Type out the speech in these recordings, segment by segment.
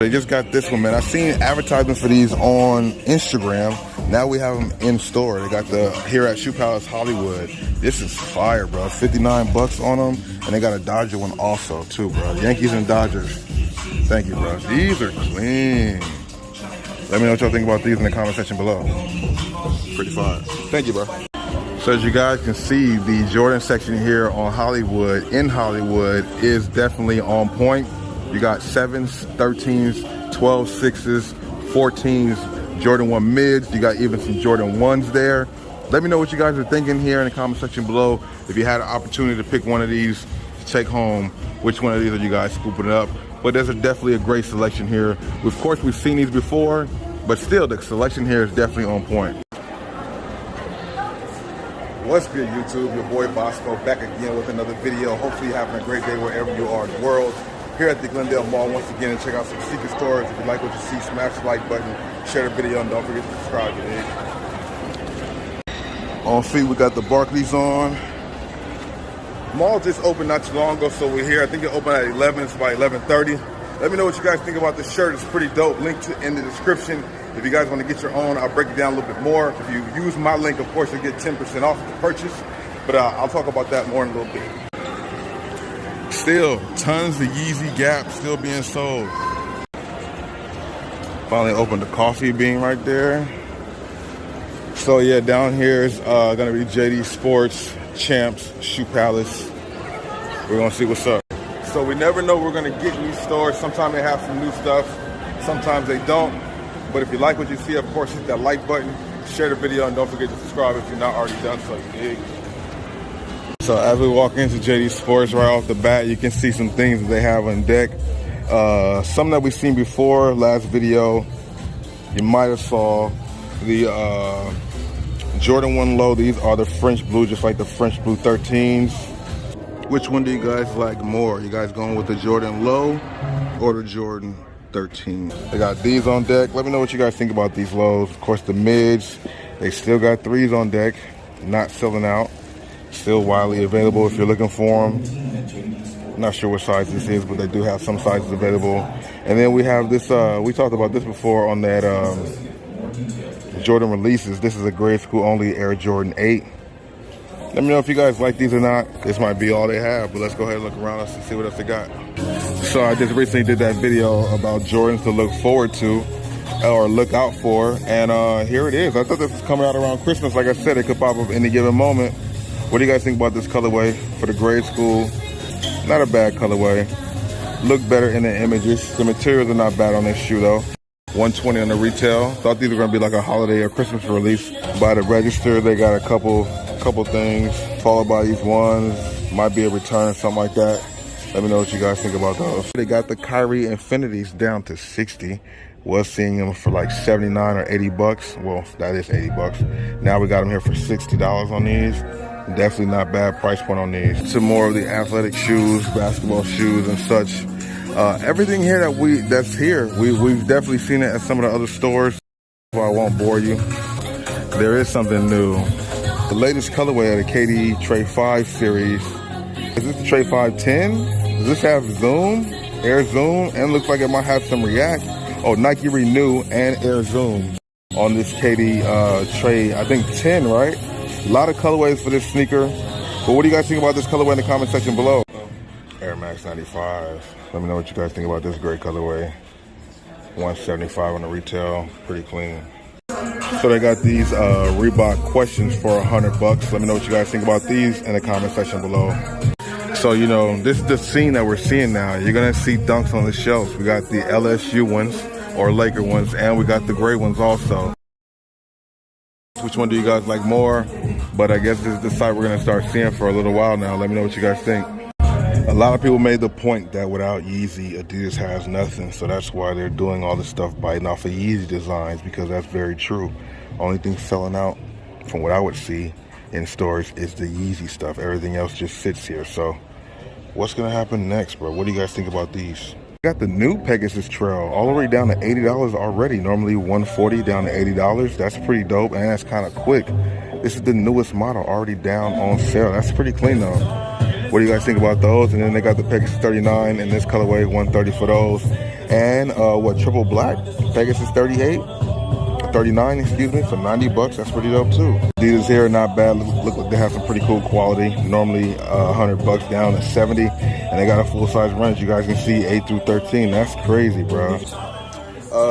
They just got this one, man. I seen advertisements for these on Instagram. Now we have them in store. They got the here at Shoe Palace Hollywood. This is fire, bro. 59 bucks on them, and they got a Dodger one also, too, bro. Yankees and Dodgers. Thank you, bro. These are clean. Let me know what y'all think about these in the comment section below. Pretty fire. Thank you, bro. So as you guys can see, the Jordan section here on Hollywood, in Hollywood, is definitely on point. You got 7s, 13s, 12 6s, 14s, Jordan 1 mids. You got even some Jordan 1s there. Let me know what you guys are thinking here in the comment section below. If you had an opportunity to pick one of these to take home, which one of these are you guys scooping up? But there's definitely a great selection here. Of course, we've seen these before, but still the selection here is definitely on point. What's good, YouTube? Your boy Bossco back again with another video. Hopefully you're having a great day wherever you are in the world. Here at the Glendale Mall once again, and check out some secret stores. If you like what you see, smash the like button, share the video, and don't forget to subscribe. On feet, we got the Barclays on. Mall just opened not too long ago, so we're here. I think it opened at 11. It's about 11:30. Let me know what you guys think about this shirt. It's pretty dope. Link in the description. If you guys want to get your own, I'll break it down a little bit more. If you use my link, of course, you'll get 10% off the purchase. But I'll talk about that more in a little bit. Still, tons of Yeezy Gap still being sold. Finally opened the Coffee Bean right there. So yeah, down here is gonna be JD Sports, Champs, Shoe Palace. We're gonna see what's up. So we never know what we're gonna get in these stores. Sometimes they have some new stuff, sometimes they don't. But if you like what you see, of course, hit that like button, share the video, and don't forget to subscribe if you're not already done so. You dig? So as we walk into JD Sports right off the bat, you can see some things that they have on deck. Some that we've seen before. Last video, you might have saw the Jordan 1 Low. These are the French Blue, just like the French Blue 13s. Which one do you guys like more? You guys going with the Jordan Low or the Jordan 13? They got these on deck. Let me know what you guys think about these lows. Of course, the mids, they still got 3s on deck, not selling out. Still widely available if you're looking for them. Not sure what size this is, but they do have some sizes available. And then we have this, we talked about this before on that Jordan releases. This is a grade school only Air Jordan 8. Let me know if you guys like these or not. This might be all they have, but let's go ahead and look around us and see what else they got. So I just recently did that video about Jordans to look forward to or look out for, and here it is. I thought this was coming out around Christmas. Like I said, it could pop up any given moment. What do you guys think about this colorway for the grade school? Not a bad colorway. Look better in the images. The materials are not bad on this shoe though. $120 on the retail. Thought these were gonna be like a holiday or Christmas release. By the register, they got a couple things, followed by these ones. Might be a return, something like that. Let me know what you guys think about those. They got the Kyrie Infinities down to 60. Was seeing them for like 79 or 80 bucks. Well, that is 80 bucks. Now we got them here for $60 on these. Definitely not bad price point on these. Some more of the athletic shoes, basketball shoes and such. Everything here that's here, we've definitely seen it at some of the other stores. So I won't bore you. There is something new. The latest colorway of the KD Trey 5 series. Is this the Trey 510? Does this have zoom, air zoom, and looks like it might have some react? Oh, Nike Renew and air zoom on this KD Trey, I think 10, right? A lot of colorways for this sneaker. But what do you guys think about this colorway in the comment section below? Air Max 95. Let me know what you guys think about this great colorway. $175 on the retail, pretty clean. So they got these Reebok questions for $100. Let me know what you guys think about these in the comment section below. So, you know, this is the scene that we're seeing now. You're gonna see dunks on the shelves. We got the LSU ones or Laker ones, and we got the gray ones also. Which one do you guys like more? But I guess this is the site we're gonna start seeing for a little while now. Let me know what you guys think. A lot of people made the point that without Yeezy, Adidas has nothing. So that's why they're doing all this stuff, biting off of Yeezy designs, because that's very true. Only thing selling out, from what I would see in stores, is the Yeezy stuff. Everything else just sits here. So what's gonna happen next, bro? What do you guys think about these? Got the new Pegasus Trail all the way down to $80 already. Normally $140 down to $80. That's pretty dope, and that's kind of quick. This is the newest model already down on sale. That's pretty clean though. What do you guys think about those? And then they got the Pegasus 39 in this colorway, 130 for those. And what, triple black, Pegasus 38, 39, excuse me, for 90 bucks. That's pretty dope too. Adidas here, not bad. Look like they have some pretty cool quality. Normally 100 bucks down to 70. And they got a full size range. You guys can see 8 through 13. That's crazy, bro.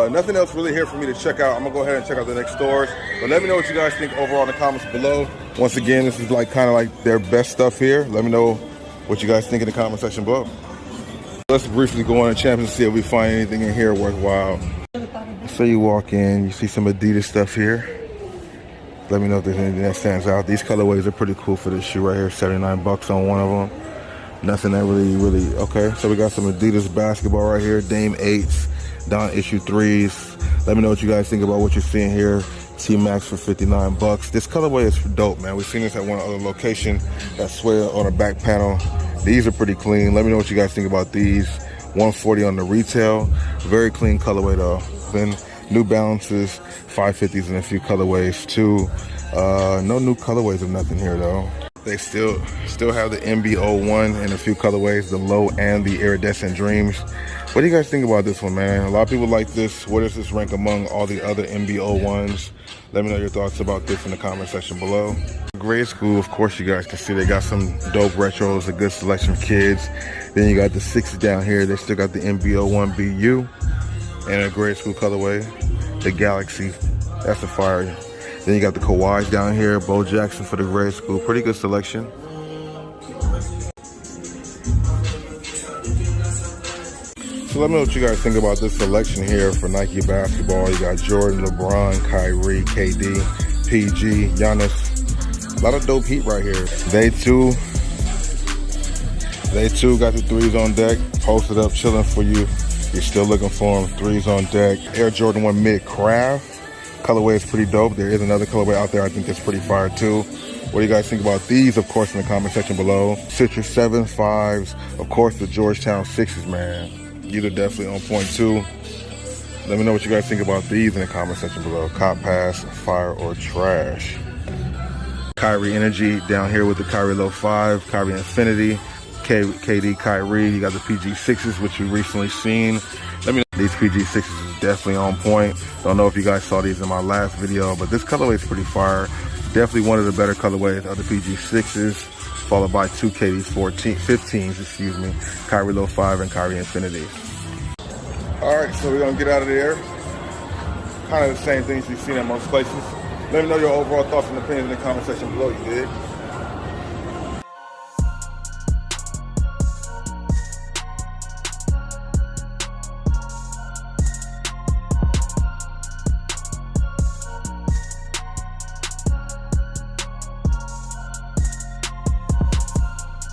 Nothing else really here for me to check out. I'm gonna go ahead and check out the next stores. But let me know what you guys think overall in the comments below. Once again, this is like kind of like their best stuff here. Let me know what you guys think in the comment section below. Let's briefly go on to Champs and see if we find anything in here worthwhile. So you walk in, you see some Adidas stuff here. Let me know if there's anything that stands out. These colorways are pretty cool for this shoe right here. 79 bucks on one of them. Nothing that really, okay. So we got some Adidas Basketball right here. Dame 8s, Don issue 3s. Let me know what you guys think about what you're seeing here. T-Max for 59 bucks. This colorway is dope, man. We've seen this at one other location. That swell on the back panel. These are pretty clean. Let me know what you guys think about these. 140 on the retail. Very clean colorway though. Then New Balances, 550s in a few colorways too. No new colorways of nothing here though. They still have the MB01 in a few colorways, the low and the iridescent dreams. What do you guys think about this one, man? A lot of people like this. Where does this rank among all the other MB01s? Let me know your thoughts about this in the comment section below. Grade school, of course, you guys can see they got some dope retros, a good selection of kids. Then you got the Sixes down here. They still got the MB01 BU and a grade school colorway. The Galaxy, that's the fire. Then you got the Kawhis down here, Bo Jackson for the grade school. Pretty good selection. So let me know what you guys think about this selection here for Nike basketball. You got Jordan, LeBron, Kyrie, KD, PG, Giannis. A lot of dope heat right here. They too got the threes on deck, posted up, chilling for you. You're still looking for them. Threes on deck. Air Jordan 1 Mid Craft. Colorway is pretty dope. There is another colorway out there I think that's pretty fire too. What do you guys think about these? Of course, in the comment section below. Citrus 7, 5s. Of course, the Georgetown Sixes, man. These are definitely on point too. Let me know what you guys think about these in the comment section below. Cop Pass, fire or trash. Kyrie Energy down here with the Kyrie Low 5, Kyrie Infinity, KD Kyrie. You got the PG 6s, which we recently seen. Let me know. These PG 6s is definitely on point. Don't know if you guys saw these in my last video, but this colorway is pretty fire. Definitely one of the better colorways of the PG 6s, followed by two KD 15s, excuse me, Kyrie Low 5 and Kyrie Infinities. All right, so we're gonna get out of there. Kind of the same things you've seen in most places. Let me know your overall thoughts and opinions in the comment section below, you dig?